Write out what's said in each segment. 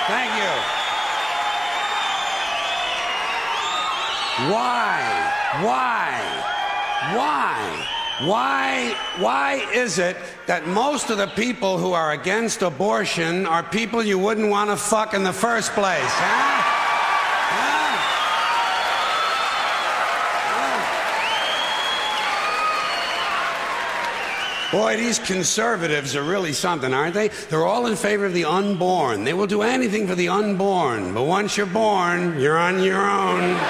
Thank you. Why is it that most of the people who are against abortion are people you wouldn't want to fuck in the first place, huh? Boy, these conservatives are really something, aren't they? They're all in favor of the unborn. They will do anything for the unborn. But once you're born, you're on your own.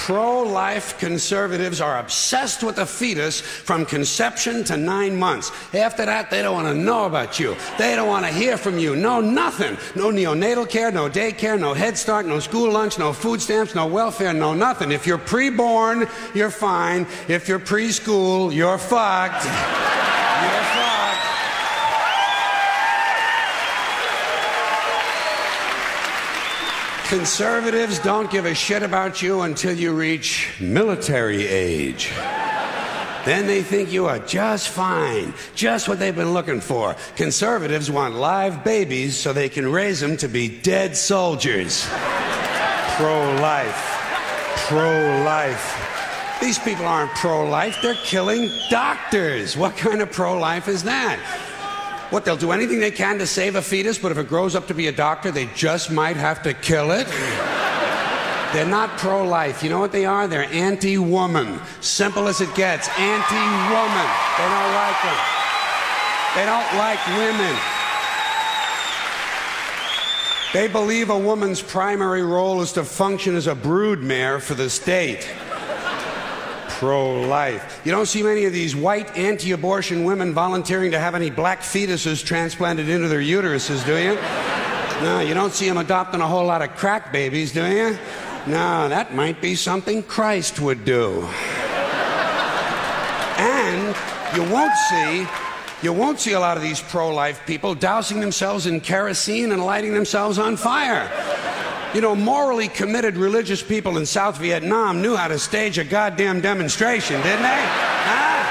Pro-life conservatives are obsessed with the fetus from conception to 9 months. After that, they don't want to know about you. They don't want to hear from you. No, nothing. No neonatal care, no daycare, no Head Start, no school lunch, no food stamps, no welfare, no nothing. If you're pre-born, you're fine. If you're preschool, you're fucked. You're fucked. Conservatives don't give a shit about you until you reach military age. Then they think you are just fine, just what they've been looking for. Conservatives want live babies so they can raise them to be dead soldiers. Pro-life. Pro-life. These people aren't pro-life, they're killing doctors. What kind of pro-life is that? What, they'll do anything they can to save a fetus, but if it grows up to be a doctor, they just might have to kill it? They're not pro-life. You know what they are? They're anti-woman. Simple as it gets. Anti-woman. They don't like them. They don't like women. They believe a woman's primary role is to function as a broodmare for the state. Pro-life. You don't see many of these white anti-abortion women volunteering to have any black fetuses transplanted into their uteruses, do you? No, you don't see them adopting a whole lot of crack babies, do you? No, that might be something Christ would do. And you won't see a lot of these pro-life people dousing themselves in kerosene and lighting themselves on fire. You know, morally committed religious people in South Vietnam knew how to stage a goddamn demonstration, didn't they? Huh?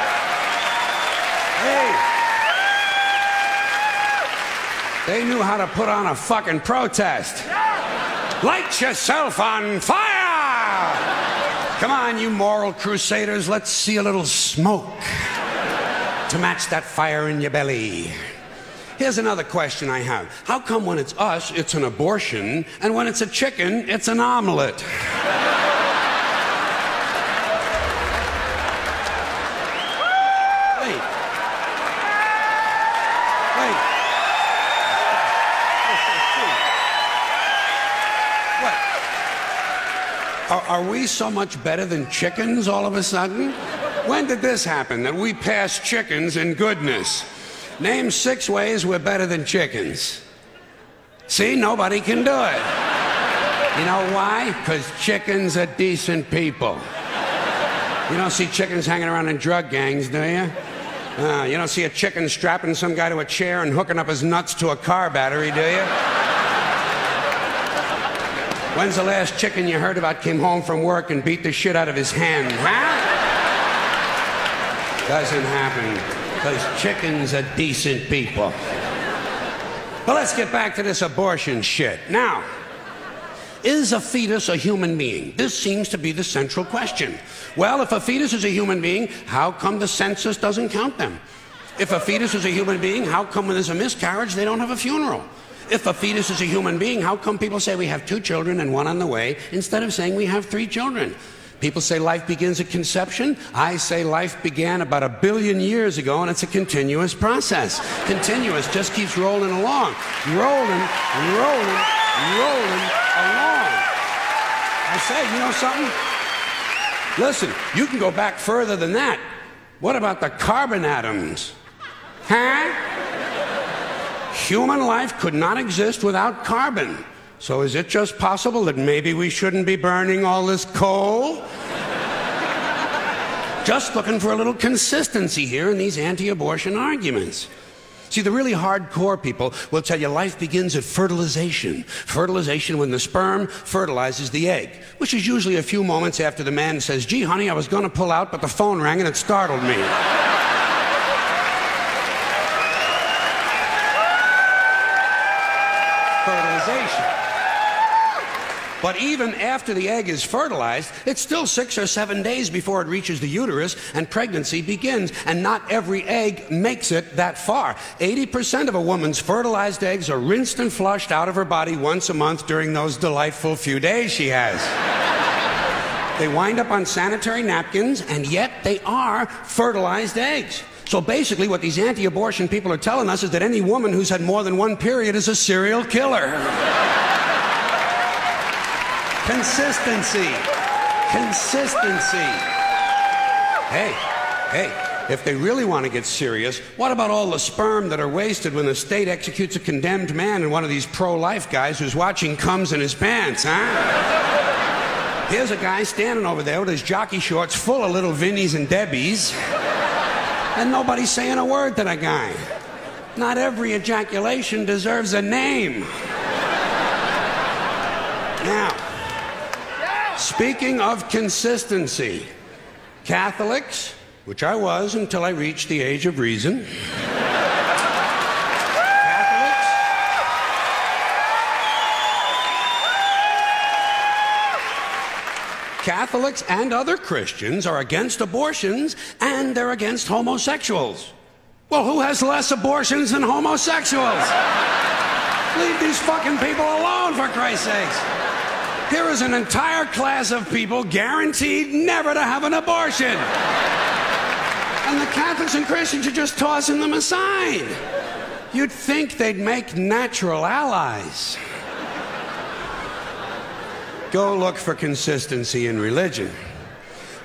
Hey. They knew how to put on a fucking protest. Light yourself on fire! Come on, you moral crusaders, let's see a little smoke to match that fire in your belly. Here's another question I have. How come when it's us, it's an abortion, and when it's a chicken, it's an omelet? Wait. What? Are we so much better than chickens all of a sudden? When did this happen, that we passed chickens in goodness? Name 6 ways we're better than chickens. See, nobody can do it. You know why? Because chickens are decent people. You don't see chickens hanging around in drug gangs, do you? You don't see a chicken strapping some guy to a chair and hooking up his nuts to a car battery, do you? When's the last chicken you heard about came home from work and beat the shit out of his hen, huh? Doesn't happen. Because chickens are decent people. But let's get back to this abortion shit. Now, is a fetus a human being? This seems to be the central question. Well, if a fetus is a human being, how come the census doesn't count them? If a fetus is a human being, how come when there's a miscarriage, they don't have a funeral? If a fetus is a human being, how come people say we have 2 children and 1 on the way, instead of saying we have 3 children? People say life begins at conception. I say life began about 1 billion years ago, and it's a continuous process. Continuous, just keeps rolling along. Rolling along. I say, you know something? Listen, you can go back further than that. What about the carbon atoms? Huh? Human life could not exist without carbon. So is it just possible that maybe we shouldn't be burning all this coal? Just looking for a little consistency here in these anti-abortion arguments. See, the really hardcore people will tell you life begins at fertilization. Fertilization when the sperm fertilizes the egg, which is usually a few moments after the man says, gee, honey, I was going to pull out, but the phone rang and it startled me. fertilization. But even after the egg is fertilized, it's still 6 or 7 days before it reaches the uterus and pregnancy begins. And not every egg makes it that far. 80% of a woman's fertilized eggs are rinsed and flushed out of her body once a month during those delightful few days she has. They wind up on sanitary napkins, and yet they are fertilized eggs. So basically what these anti-abortion people are telling us is that any woman who's had more than one period is a serial killer. Consistency. Consistency. Hey, if they really want to get serious, what about all the sperm that are wasted when the state executes a condemned man and one of these pro-life guys who's watching comes in his pants, huh? Here's a guy standing over there with his jockey shorts full of little Vinnies and Debbies, and nobody's saying a word to the guy. Not every ejaculation deserves a name. Now, speaking of consistency, Catholics, which I was until I reached the age of reason, Catholics and other Christians are against abortions, and they're against homosexuals. Well, who has less abortions than homosexuals? Leave these fucking people alone, for Christ's sakes. Here is an entire class of people guaranteed never to have an abortion. And the Catholics and Christians are just tossing them aside. You'd think they'd make natural allies. Go look for consistency in religion.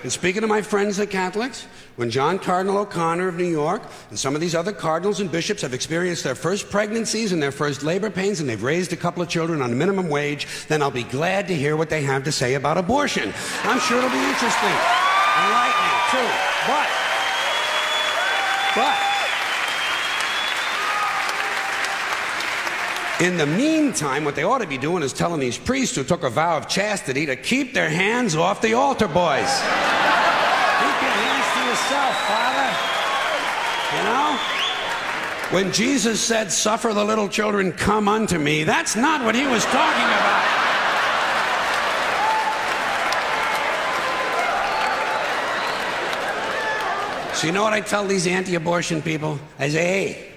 And speaking of my friends, the Catholics, when John Cardinal O'Connor of New York and some of these other cardinals and bishops have experienced their first pregnancies and their first labor pains, and they've raised a couple of children on minimum wage, then I'll be glad to hear what they have to say about abortion. I'm sure it'll be interesting. Enlightening, too. But, in the meantime, what they ought to be doing is telling these priests who took a vow of chastity to keep their hands off the altar boys. Keep your hands to yourself, Father. You know? When Jesus said, "Suffer the little children come unto me," that's not what he was talking about. So you know what I tell these anti-abortion people? I say,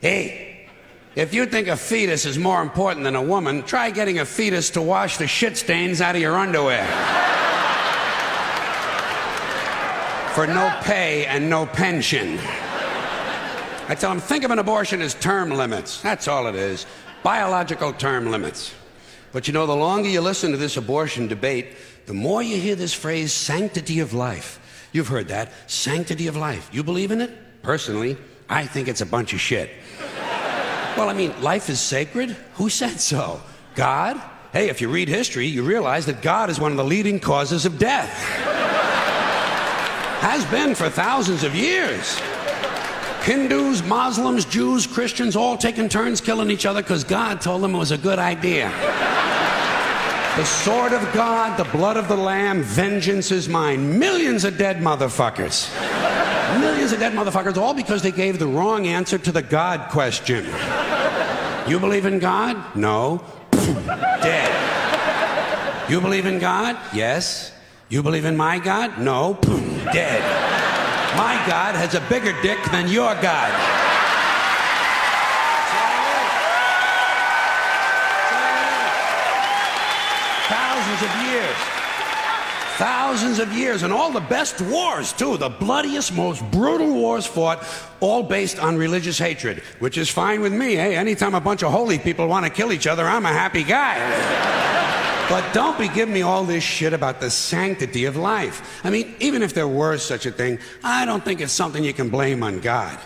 hey, if you think a fetus is more important than a woman, try getting a fetus to wash the shit stains out of your underwear. For no pay and no pension. I tell them, think of an abortion as term limits. That's all it is. Biological term limits. But you know, the longer you listen to this abortion debate, the more you hear this phrase, sanctity of life. You've heard that, sanctity of life. You believe in it? Personally, I think it's a bunch of shit. Well, I mean, life is sacred? Who said so? God? Hey, if you read history, you realize that God is one of the leading causes of death. Has been for thousands of years. Hindus, Muslims, Jews, Christians, all taking turns killing each other because God told them it was a good idea. The sword of God, the blood of the Lamb, vengeance is mine. Millions of dead motherfuckers. Millions of dead motherfuckers, all because they gave the wrong answer to the God question. You believe in God? No. Dead. You believe in God? Yes. You believe in my God? No. Dead. My God has a bigger dick than your God. Thousands of years, and all the best wars, too. The bloodiest, most brutal wars fought, all based on religious hatred, which is fine with me. Hey, anytime a bunch of holy people want to kill each other, I'm a happy guy. But don't be giving me all this shit about the sanctity of life. I mean, even if there were such a thing, I don't think it's something you can blame on God.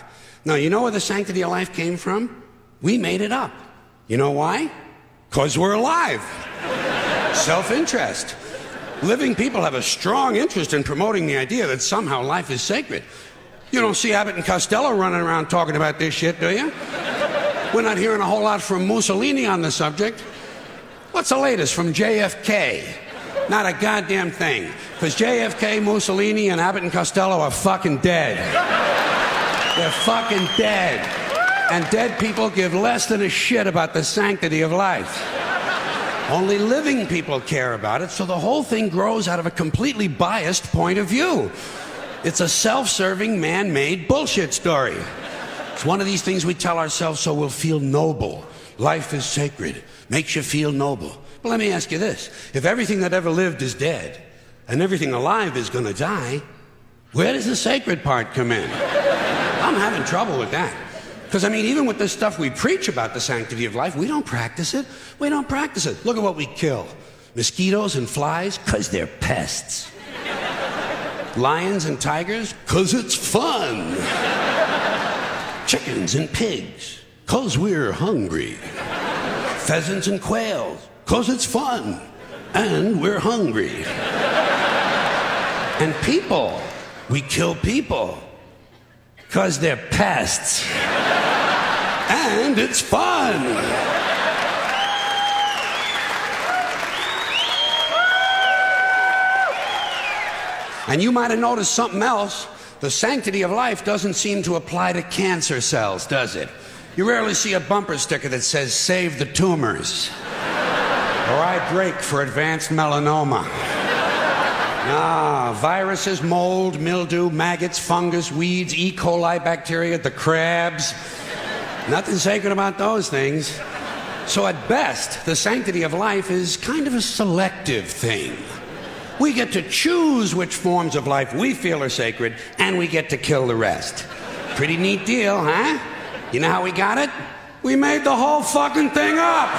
Now, you know where the sanctity of life came from? We made it up. You know why? Because we're alive. Self-interest. Living people have a strong interest in promoting the idea that somehow life is sacred. You don't see Abbott and Costello running around talking about this shit, do you? We're not hearing a whole lot from Mussolini on the subject. What's the latest from JFK? Not a goddamn thing. Because JFK, Mussolini, and Abbott and Costello are fucking dead. They're fucking dead. And dead people give less than a shit about the sanctity of life. Only living people care about it, so the whole thing grows out of a completely biased point of view. It's a self-serving, man-made bullshit story. It's one of these things we tell ourselves so we'll feel noble. Life is sacred. Makes you feel noble. But let me ask you this. If everything that ever lived is dead, and everything alive is gonna die, where does the sacred part come in? I'm having trouble with that. Because, I mean, even with this stuff we preach about the sanctity of life, we don't practice it. We don't practice it. Look at what we kill. Mosquitoes and flies, because they're pests. Lions and tigers, because it's fun. Chickens and pigs, because we're hungry. Pheasants and quails, because it's fun. And we're hungry. And people, we kill people, because they're pests. And it's fun. And you might have noticed something else. The sanctity of life doesn't seem to apply to cancer cells, does it? You rarely see a bumper sticker that says, "Save the tumors." Or "I break for advanced melanoma." Viruses, mold, mildew, maggots, fungus, weeds, E. coli bacteria, the crabs. Nothing sacred about those things. So at best, the sanctity of life is kind of a selective thing. We get to choose which forms of life we feel are sacred, and we get to kill the rest. Pretty neat deal, huh? You know how we got it? We made the whole fucking thing up.